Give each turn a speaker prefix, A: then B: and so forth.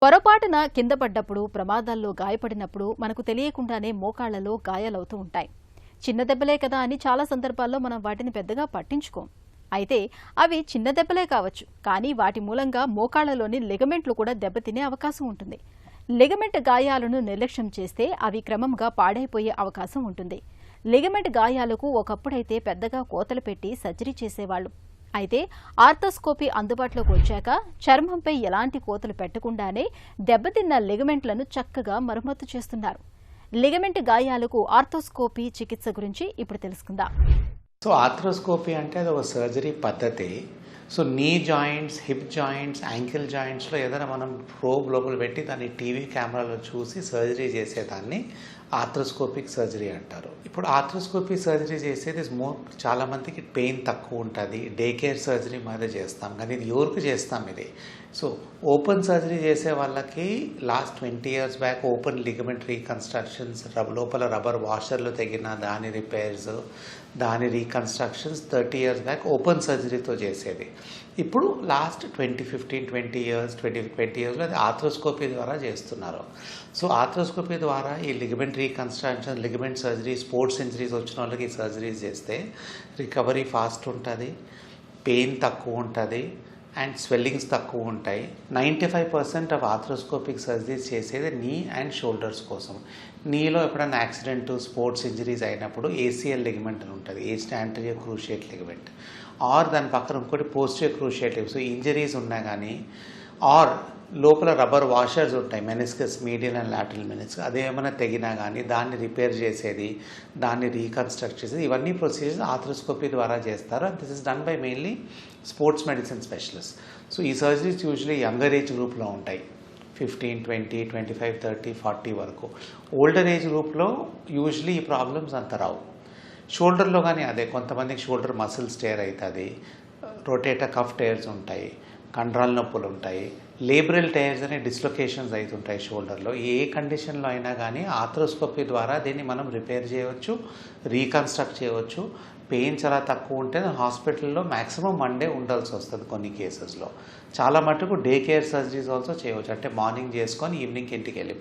A: పొరపాటున కింద పడ్డప్పుడు ప్రమాదాల్లో గాయపడినప్పుడు మనకు తెలియకుండానే మోకాళ్లలో గాయాలవుతూ ఉంటాయి. చిన్న దెబ్బలే కదా అని చాలా సందర్భాల్లో మనం వాటిని పెద్దగా పట్టించుకోం. అయితే అవి చిన్న దెబ్బలే కావచ్చు, కానీ వాటి మూలంగా మోకాళ్లలోని లిగమెంట్లు కూడా దెబ్బతినే అవకాశం ఉంటుంది. లిగమెంట్ గాయాలను నిర్లక్ష్యం చేస్తే అవి క్రమంగా పాడైపోయే అవకాశం ఉంటుంది. లిగమెంట్ గాయాలకు ఒకప్పుడైతే పెద్దగా కోతలు పెట్టి సర్జరీ చేసేవాళ్లు. అయితే ఆర్థోస్కోపీ అందుబాటులోకి వచ్చాక చర్మంపై ఎలాంటి కోతలు పెట్టకుండానే దెబ్బతిన్న లిగమెంట్లను చక్కగా మరమ్మతు చేస్తున్నారు. లిగమెంట్ గాయాలకు ఆర్థోస్కోపీ చికిత్స గురించి ఇప్పుడు తెలుసుకుందాం.
B: సో ఆర్థ్రోస్కోపీ అంటే అది ఒక సర్జరీ పద్ధతి. So knee joints, hip joints, ankle జాయింట్స్లో ఏదైనా మనం ప్రోబ్ లోపల పెట్టి దాన్ని టీవీ కెమెరాలో చూసి సర్జరీ చేసేదాన్ని ఆర్థ్రోస్కోపిక్ సర్జరీ అంటారు. ఇప్పుడు ఆర్థ్రోస్కోపీ సర్జరీ చేసేది చాలామందికి పెయిన్ తక్కువ ఉంటుంది, డే కేర్ సర్జరీ మీద చేస్తాం, కానీ ఇది ఎవరికి చేస్తాం ఇది. సో ఓపెన్ సర్జరీ చేసే వాళ్ళకి last 20 years back open ligament reconstructions, లోపల రబ్బర్ వాషర్లు తెగిన దాని రిపేర్స్, దాని రీకన్స్ట్రక్షన్స్ 30 years బ్యాక్ ఓపెన్ సర్జరీతో చేసేది. ఇప్పుడు లాస్ట్ 20 yearsలో అది ఆర్థ్రోస్కోపీ ద్వారా చేస్తున్నారు. సో ఆర్థ్రోస్కోపీ ద్వారా ఈ ligament reconstruction, ligament surgery, sports injuries వచ్చిన వాళ్ళకి ఈ సర్జరీస్ చేస్తే రికవరీ ఫాస్ట్ ఉంటుంది, పెయిన్ తక్కువ ఉంటుంది అండ్ స్వెల్లింగ్స్ తక్కువ ఉంటాయి. 95% ఆఫ్ ఆర్థ్రోస్కోపిక్ సర్జరీస్ చేసేది నీ అండ్ షోల్డర్స్ కోసం. నీలో ఎప్పుడైనా యాక్సిడెంట్, స్పోర్ట్స్ ఇంజరీస్ అయినప్పుడు ఏసీఎల్ లిగమెంట్ అని ఉంటుంది, యాంటీరియర్ క్రూషియేట్ లిగమెంట్, ఆర్ దాని పక్కన ఇంకోటి posterior cruciate ligament. So injuries ఉన్నా కానీ, ఆర్ లోపల రబ్బర్ వాషర్స్ ఉంటాయి, meniscus, medial and lateral meniscus, అదేమైనా తెగినా కానీ దాన్ని రిపేర్ చేసేది, దాన్ని రీకన్స్ట్రక్ట్ చేసేది, ఇవన్నీ ప్రొసీజర్స్ ఆర్థ్రోస్కోపీ ద్వారా చేస్తారు. And this is done by mainly sports medicine specialist. So ఈ సర్జరీస్ యూజువలీ యంగర్ ఏజ్ గ్రూప్లో ఉంటాయి, 15, 20, 25, 30, 40 వరకు. ఓల్డర్ ఏజ్ గ్రూప్లో యూజువలీ ఈ ప్రాబ్లమ్స్ అంత రావు. షోల్డర్లో కానీ అదే, కొంతమందికి షోల్డర్ మసిల్స్ టేర్ అవుతుంది, రొటేటర్ కఫ్ టేర్స్ ఉంటాయి, కండరాల నొప్పులు ఉంటాయి, లేబ్రల్ టైర్స్ అనే డిస్లొకేషన్స్ అవుతుంటాయి షోల్డర్లో. ఏ కండిషన్లో అయినా కానీ ఆర్థ్రోస్కోపీ ద్వారా దీన్ని మనం రిపేర్ చేయవచ్చు, రీకన్స్ట్రక్ట్ చేయవచ్చు. పెయిన్ చాలా తక్కువ ఉంటే హాస్పిటల్లో మ్యాక్సిమం 1 day ఉండాల్సి వస్తుంది కొన్ని కేసెస్లో. చాలా మటుకు డే కేర్ సర్జరీస్ ఆల్సో చేయవచ్చు, అంటే మార్నింగ్ చేసుకొని ఈవినింగ్కి ఇంటికి వెళ్ళిపోవచ్చు.